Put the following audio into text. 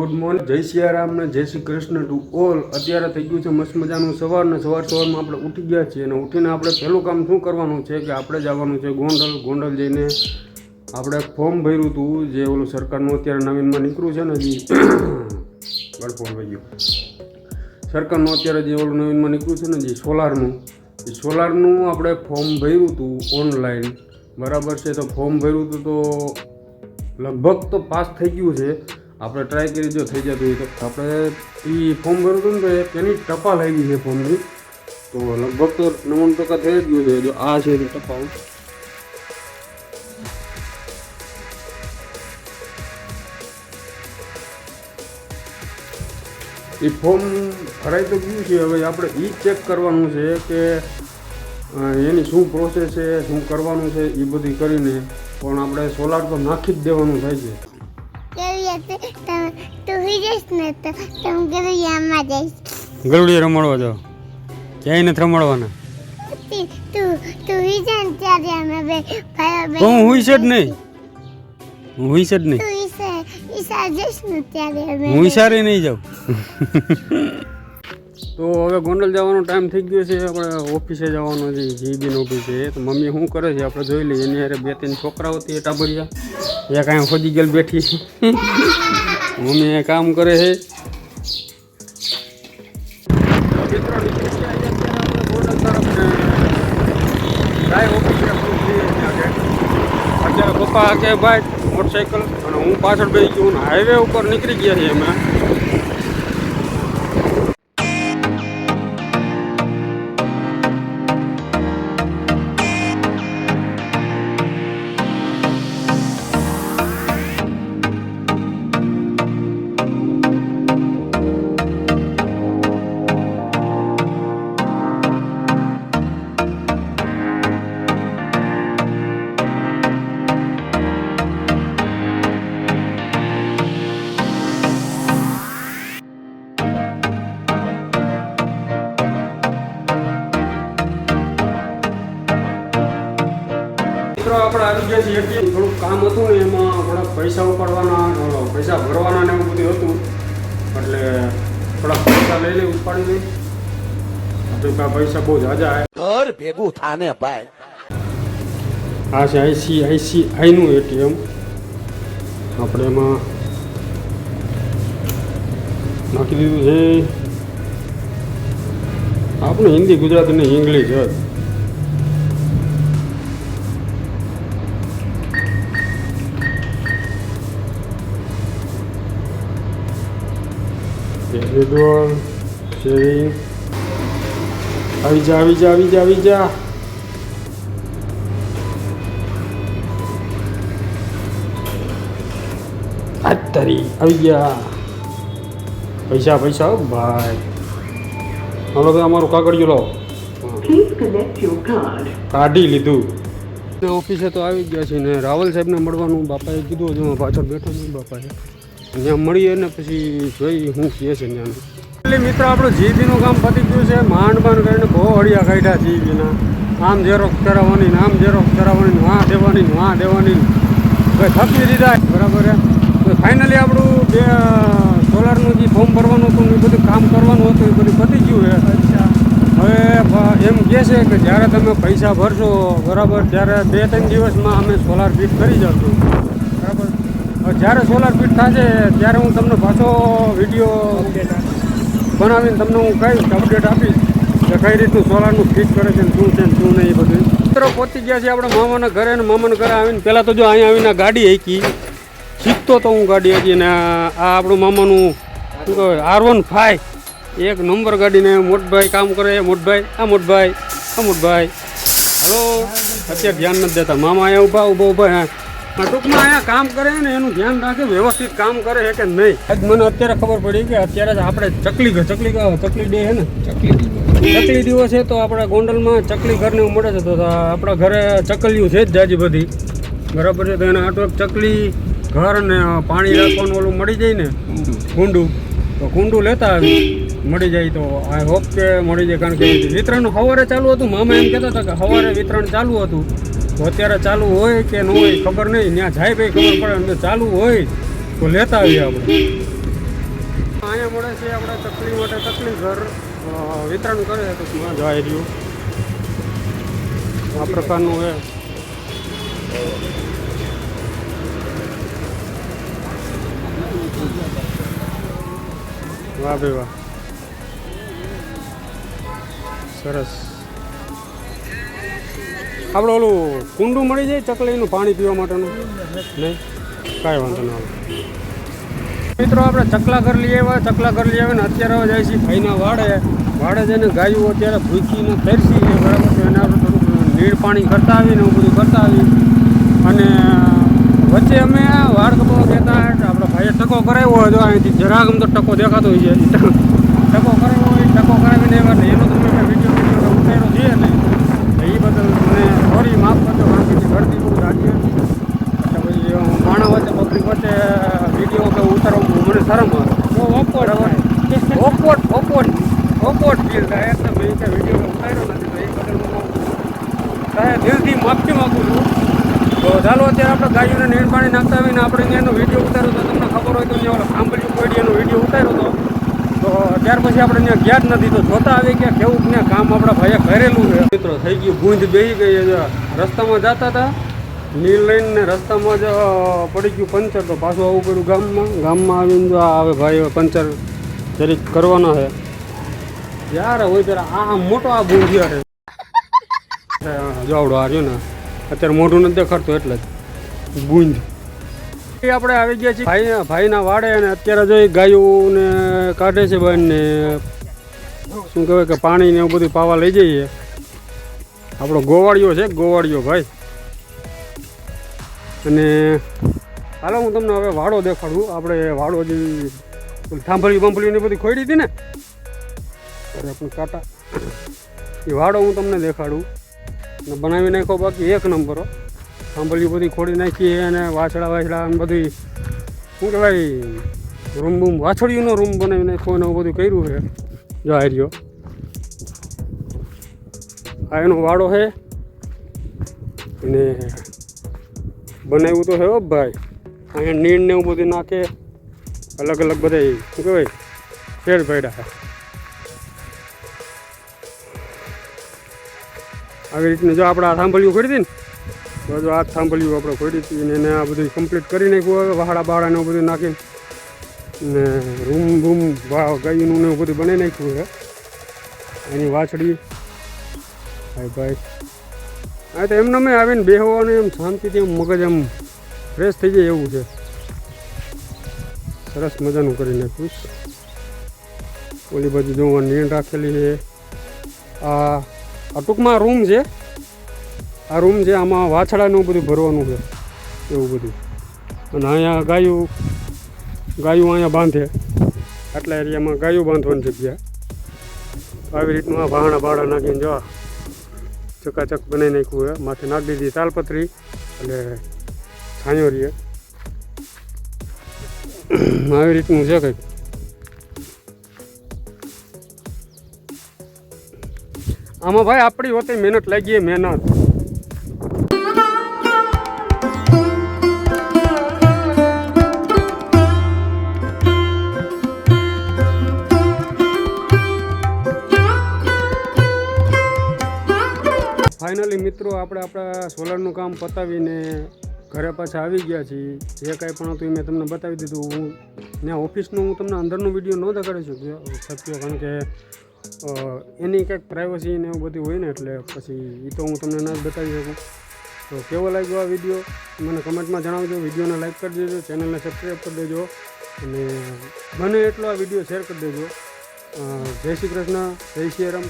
Good morning, જય સિયારામ ને જય શ્રી કૃષ્ણ ટુ ઓલ. અત્યારે થઈ ગયું છે મસ્ત મજાનું સવારમાં આપણે ઉઠી ગયા છીએ અને ઉઠીને આપણે પહેલું કામ શું કરવાનું છે કે આપણે જવાનું છે ગોંડલ જઈને આપણે ફોર્મ ભર્યું હતું જે ઓલું સરકારનું અત્યારે નવીનમાં નીકળ્યું છે ને હજી ગળફોન થઈ ગયું સરકારનું અત્યારે જે ઓલું નવીનમાં નીકળ્યું છે ને જે સોલારનું આપણે ફોર્મ ભર્યું હતું ઓનલાઈન, બરાબર છે. તો ફોર્મ ભર્યું હતું તો લગભગ તો પાસ થઈ ગયું છે. આપણે ટ્રાય કરી જો થઈ જતું હોય તો આપણે એ ફોર્મ ભર્યું હતું ને તો એની ટપાલ આવી છે ફોર્મની, તો લગભગ તો 90% થઈ જ ગયું છે. જો આ છે ટપાલ, એ ફોર્મ ભરાઈ તો ગયું છે. હવે આપણે એ ચેક કરવાનું છે કે એની શું પ્રોસેસ છે, શું કરવાનું છે, એ બધી કરીને પણ આપણે સોલાર તો નાખી જ દેવાનું થાય છે. ગરુડિયા રમાડવા જાઓ, ક્યાંય નથી રમાડવાના. હું હુઈશ જ નહીં, હું હુઈશ જ નહીં, હું ઈશારે નહીં જાઉં. તો હવે ગોંડલ જવાનો ટાઈમ થઈ ગયો છે. આપણે ઓફિસે જવાનો છે, જીબીની ઓફિસે. તો મમ્મી શું કરે છે આપણે જોઈ લઈએ. એની હારે 2-3 છોકરાઓ હતી ટાબરિયા, એક અહીંયા ખોદી ગયેલ બેઠી. મમ્મી એ કામ કરે છે. અત્યારે પપ્પા કે બાઇક મોટરસાઇકલ અને હું પાછળ બેસી ગયો. હાઈવે ઉપર નીકળી ગયા છીએ અમે. આપણે આવી ગયા છીએ. થોડુંક કામ હતું ને એમાં થોડાક પૈસા ઉપાડવાના, પૈસા ભરવાના ને એવું બધું હતું, એટલે થોડાક પૈસા લઈ ઉપાડી દઈ. આપણી પાસે પૈસા બહુ જાજા ઘર ભેગું થાને ભાઈ. આ છે આઈસીઆઈનું એટીએમ. આપણે એમાં નાખી દીધું છે. આપણે હિન્દી, ગુજરાતી ને ઇંગ્લિશ જ. શેરિંગ આવી જા. અત્તરી આવી ગયા પૈસા ભાઈ. હાલો ભાઈ, અમારું કાગળિયું લાવો. કાઢી લીધું. ઓફિસે તો આવી ગયા છે ને રાવલ સાહેબને મળવાનું બાપાએ કીધું. હજુ પાછળ બેઠો નહીં બાપાએ. ત્યાં મળીએ ને પછી જોઈ શું કહે છે ત્યાં. એટલે મિત્રો આપણું જીબીનું કામ પતી ગયું છે. માંડ કરીને બહુ હળિયા કાઢ્યા જીબીના. આમ ઝેરોક્સ કરાવવાની ને આમ ઝેરોક્સ કરાવવાની, વાં દેવાની ભાઈ થકી દીધા, બરાબર છે. તો ફાઇનલી આપણું સોલારનું જે ફોર્મ ભરવાનું હતું એ બધું કામ કરવાનું હતું, એ બધું પતી ગયું છે. હવે એમ કહે છે કે જ્યારે તમે પૈસા ભરશો, બરાબર, ત્યારે 2-3 દિવસમાં અમે સોલાર ફિટ કરી જશું, બરાબર. જ્યારે સોલાર ફિટ થશે ત્યારે હું તમને પાછો વિડીયો બનાવીને તમને હું કહીશ, અપડેટ આપીશ કે કઈ રીતનું સોલારનું ફિટ કરે છે ને શું નહીં, એ બધું. મિત્રો પહોંચી ગયા છે આપણે મામાના ઘરે. ને મામાના ઘરે આવીને પહેલાં તો જો અહીંયા આવીને ગાડી હાંકી શીખતો તો હું ગાડી હાંકી. ને આ આપણું મામાનું શું કહેવાય R15 એક નંબર ગાડીને મોટભાઈ કામ કરે. મોટભાઈ હલો, અત્યારે ધ્યાન નથી દેતા. મામા અહીંયા ઊભા ટૂંકમાં અહીંયા કામ કરે ને એનું ધ્યાન રાખે, વ્યવસ્થિત કામ કરે છે કે નહીં. મને અત્યારે ખબર પડી કે અત્યારે જ આપણે ચકલી ડે છે ને, ચકલી દિવસ છે. તો આપણા ગોંડલમાં ચકલી ઘરને એવું મળે છે. તો આપણા ઘરે ચકલીઓ છે જ જાજી બધી, બરાબર છે. તો એને આટો ચકલી ઘર ને પાણી રાખવાનું ઓલું મળી જાય ને કુંડું, તો કુંડું લેતા આવી મળી જાય. તો આઈ હોપ કે મળી જાય, કારણ કે વિતરણ સવારે ચાલુ હતું. મામા એમ કહેતા હતા કે સવારે વિતરણ ચાલુ હતું. તો અત્યારે ચાલુ હોય કે ન હોય ખબર નહીં, ત્યાં જાય ભાઈ ખબર પડે. ચાલુ હોય તો લેતા આવીએ આપણે. મળે છે આપણે ચકલી માટે ચકલી ઘર વિતરણ કરે તો જાય રહ્યું આ પ્રકારનું છે. વાહ ભાઈ વાહ, સરસ. આપણે ઓલું કુંડું મળી જાય ચકલીનું પાણી પીવા માટેનું? નહીં, કાંઈ વાંધો ના આવે. મિત્રો આપણે ચકલા ઘર લઈ આવ્યા ને અત્યારે હવે જાય છે ભાઈના વાડે જઈને ગાયું અત્યારે ભૂખીને તરસી છે બરાબર. તો એને આપણે થોડુંક નીર પાણી કરતા આવીને એવું બધું કરતા આવી. અને વચ્ચે અમે વાડ કપડો કહેતા આપણે ભાઈએ ટકો કરાવ્યો હોય તો અહીંથી જરાક આમ તો ટકો દેખાતો હોય છે. ટકો કરાવ્યો હોય ટકો કરાવીને એવા એનો તમે વિડીયો ઉતાર્યો છે ને એ બદલ મને સોરી માફ કરજો, કારણ કે ઘરથી બહુ રાખી હતી. એટલે પછી માણા વચ્ચે પબ્લિક વચ્ચે વિડીયો કે ઉતારવા મને શરમ આવે. ઓકવર્ડ ફીલ થાય એટલે મેં કે વિડીયો ઉતાર્યો નથી. તો એ બદલ હું દિલથી માફી માગું છું. તો ચાલો અત્યારે આપણે ગાયોને નીણ પાણી નાખતા આવીને આપણે અહીંયાનો વિડીયો ઉતાર્યો તો તમને ખબર હોય તો અહીંયા ઓલો ખાંભલિયું કોઈડીયાનો વિડીયો ઉતાર્યો હતો. તો ત્યાર પછી આપણે ત્યાં ગયા જ નથી. તો જોતા આવી કે કેવું ને કામ આપણા ભાઈએ કરેલું છે. મિત્રો થઈ ગયું ગૂંજ બેસી ગઈ. રસ્તામાં જતા હતા નીલ લઈને રસ્તામાં જ પડી ગયું પંચર. તો પાછું આવું કર્યું ગામમાં આવીને જો આવે ભાઈ પંચર જરીક કરવાના છે યાર. હોય ત્યારે આ મોટો આ બુંધિયા છે જોવડો આ રહ્યો ને અત્યારે મોઢું નથી દેખાડતો એટલે જ બુંજ. આપણે આવી ગયા છીએ ભાઈના વાડે અને અત્યારે જો ગાયોને કાઢે છે બહેનને શું કહેવાય કે પાણી ને એવું બધું પાવા લઈ જઈએ. આપણો ગોવાળિયો છે ગોવાળિયો ભાઈ. અને હાલો હું તમને હવે વાડો દેખાડું. આપણે વાડો જે થાંભલી ને બધી ખોડી હતી ને અરે આપણે કાંટા એ વાડો હું તમને દેખાડું. અને બનાવી નાખો બાકી એક નંબરો. થાંભલી બધી ખોડી નાખી અને વાછડા અને બધી શું કહેવાય રૂમ વાછડીઓનો રૂમ બનાવી નાખ્યો અને બધું કર્યું છે. જો આ રહ્યો આ એનો વાડો છે અને બનાવ્યું તો છે હો ભાઈ. અહીંયા નીણ ને એવું બધું નાખે અલગ અલગ બધા શું કહેવાય શેડ પડ્યા છે. આવી રીતને જો આપણે આ થાંભલિયું ખોડી હતી ને તો જો આ થાંભલિયું આપણે ખોડી હતી અને એને આ બધું કમ્પ્લીટ કરી નાખ્યું. હવે વાહડા બાવડા ને એવું બધું નાખીને ને રૂમ ગાયનું ને એવું બધું બનાવી નાખ્યું છે. એની વાછડી ભાઈ હા તો એમને મેં આવીને બેહવાનું એમ શાંતિથી એમ મગજ એમ ફ્રેશ થઈ જાય એવું છે. સરસ મજાનું કરી નાખ્યું. ઓલી બાજુ જોવા નીણ રાખેલી છે. આ ટૂંકમાં રૂમ છે. આ રૂમ છે આમાં વાછડાનું બધું ભરવાનું છે એવું બધું. અને અહીંયા ગાયું અહીંયા બાંધે આટલા એરિયામાં ગાયું બાંધવાની જગ્યા. આવી રીતનું આ ભાણા ભાડા નાખીને જો ચકાચક બનાવી નાખ્યું છે. માથે નાખી દીધી તાલપત્રી એટલે છાંયો રહીએ. આવી રીતનું છે કંઈક. આમાં ભાઈ આપણી હોતે મહેનત લાગી મહેનત. ફાઇનલી મિત્રો આપણે આપણા સોલારનું કામ પતાવીને ઘરે પાછા આવી ગયા છીએ. જે કાંઈ પણ હતું એ મેં તમને બતાવી દીધું. હું ત્યાં ઓફિસનો હું તમને અંદરનો વિડીયો ન દેખાડી શક્યો કારણ કે એની કંઈક પ્રાઇવસી ને એવું બધું હોય ને એટલે પછી એ તો હું તમને ના જ બતાવી શકું. તો કેવો લાગ્યો આ વિડીયો મને કમેન્ટમાં જણાવજો. વિડીયોને લાઈક કરી દેજો, ચેનલને સબસ્ક્રાઈબ કરી દેજો અને બને એટલો આ વિડીયો શેર કરી દેજો. જય શ્રી કૃષ્ણ, જય શ્રી રામ.